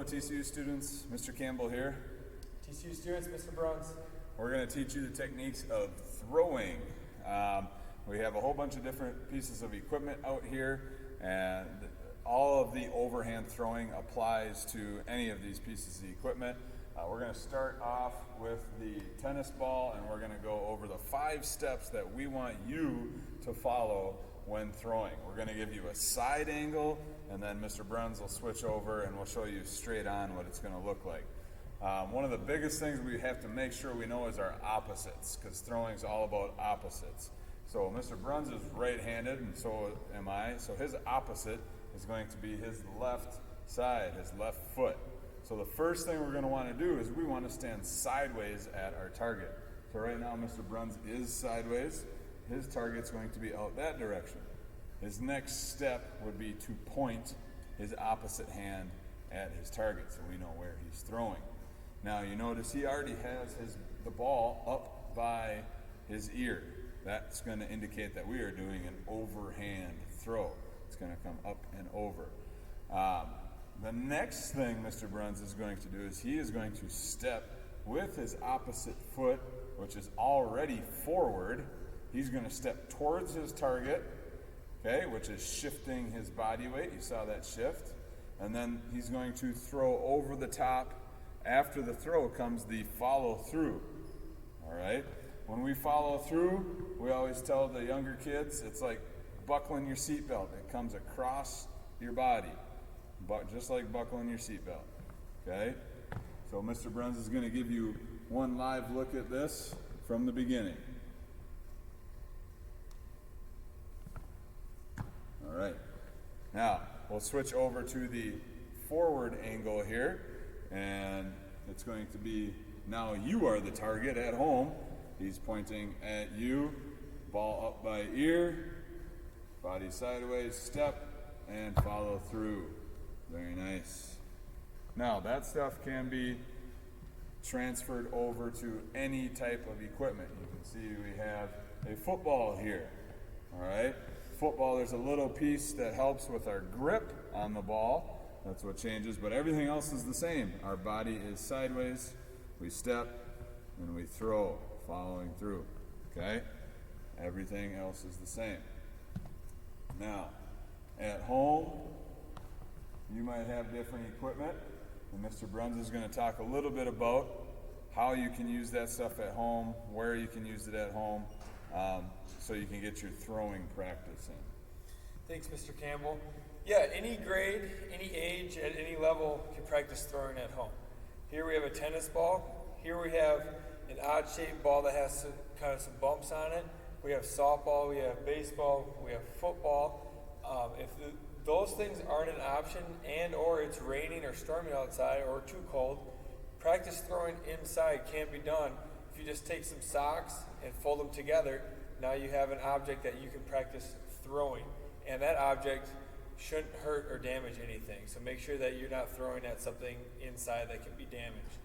TCU students, Mr. Campbell here. TCU students, Mr. Bruns. We're going to teach you the techniques of throwing. We have a whole bunch of different pieces of equipment out here, and all of the overhand throwing applies to any of these pieces of equipment. We're going to start off with the tennis ball, and we're going to go over the 5 steps that we want you to follow when throwing. We're going to give you a side angle, and then Mr. Bruns will switch over and we'll show you straight on what it's going to look like. One of the biggest things we have to make sure we know is our opposites, because throwing is all about opposites. So Mr. Bruns is right-handed, and so am I. So his opposite is going to be his left side, his left foot. So the first thing we're going to want to do is we want to stand sideways at our target. So right now Mr. Bruns is sideways. His target's going to be out that direction. His next step would be to point his opposite hand at his target so we know where he's throwing. Now you notice he already has the ball up by his ear. That's going to indicate that we are doing an overhand throw. It's going to come up and over. The next thing Mr. Bruns is going to do is he is going to step with his opposite foot, which is already forward. He's going to step towards his target, okay, which is shifting his body weight. You saw that shift. And then he's going to throw over the top. After the throw comes the follow through. All right? When we follow through, we always tell the younger kids it's like buckling your seatbelt. It comes across your body, but just like buckling your seatbelt. Okay? So Mr. Bruns is going to give you one live look at this from the beginning. All right. Now, we'll switch over to the forward angle here, and it's going to be now you are the target at home. He's pointing at you, ball up by ear, body sideways, step, and follow through. Very nice. Now, that stuff can be transferred over to any type of equipment. You can see we have a football here. All right? Football, there's a little piece that helps with our grip on the ball. That's what changes, but everything else is the same. Our body is sideways, we step, and we throw, following through, okay? Everything else is the same. Now, at home, you might have different equipment, and Mr. Bruns is going to talk a little bit about how you can use that stuff at home, where you can use it at home, so you can get your throwing practice in. Thanks, Mr. Campbell. Yeah, any grade, any age, at any level can practice throwing at home. Here we have a tennis ball. Here we have an odd-shaped ball that has kind of some bumps on it. We have softball, we have baseball, we have football. Those things aren't an option, and or it's raining or storming outside or too cold, practice throwing inside can be done. If you just take some socks and fold them together, now you have an object that you can practice throwing. And that object shouldn't hurt or damage anything. So make sure that you're not throwing at something inside that can be damaged.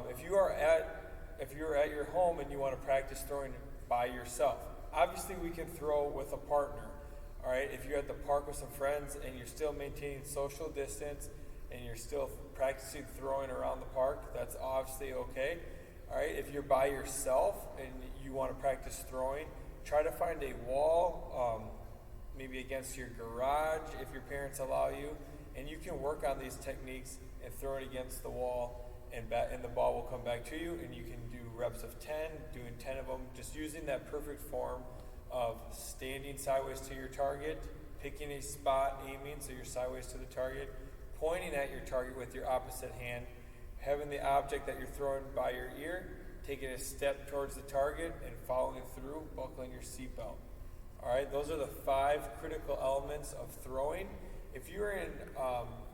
If you are at your home and you want to practice throwing by yourself, obviously we can throw with a partner. All right, if you're at the park with some friends and you're still maintaining social distance and you're still practicing throwing around the park, that's obviously okay. All right, if you're by yourself and you want to practice throwing, try to find a wall, maybe against your garage if your parents allow you, and you can work on these techniques and throw it against the wall, and the ball will come back to you, and you can do reps of 10, doing 10 of them, just using that perfect form of standing sideways to your target, picking a spot, aiming so you're sideways to the target, pointing at your target with your opposite hand, having the object that you're throwing by your ear, taking a step towards the target, and following through, buckling your seatbelt. All right, those are the 5 critical elements of throwing. If you're in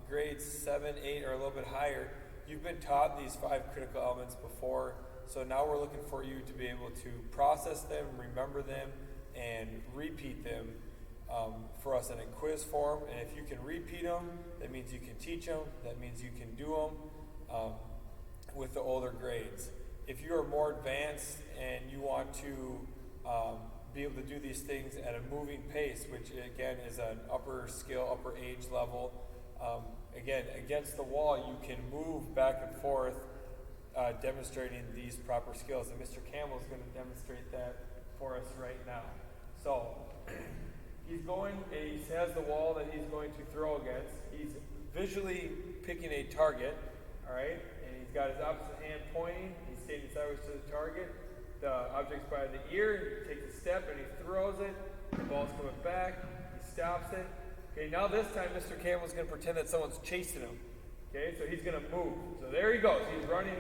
grades 7, 8, or a little bit higher, you've been taught these 5 critical elements before, so now we're looking for you to be able to process them, remember them, and repeat them for us in a quiz form. And if you can repeat them, that means you can teach them, that means you can do them with the older grades. If you are more advanced and you want to be able to do these things at a moving pace, which again is an upper skill, upper age level, again, against the wall, you can move back and forth, demonstrating these proper skills. And Mr. Campbell is going to demonstrate that for us right now. So he has the wall that he's going to throw against. He's visually picking a target, all right? And he's got his opposite hand pointing. He's standing sideways to the target. The object's by the ear. He takes a step and he throws it. The ball's coming back. He stops it. Okay, now this time Mr. Campbell's going to pretend that someone's chasing him. Okay, so he's going to move. So there he goes. He's running.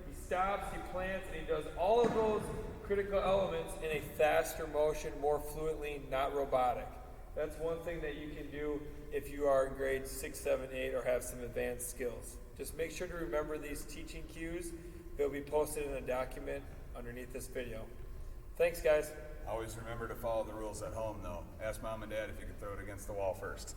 He stops, he plants, and he does all of those critical elements in a faster motion, more fluently, not robotic. That's one thing that you can do if you are in grades 6, 7, 8, or have some advanced skills. Just make sure to remember these teaching cues. They'll be posted in a document underneath this video. Thanks, guys. Always remember to follow the rules at home, though. Ask mom and dad if you can throw it against the wall first.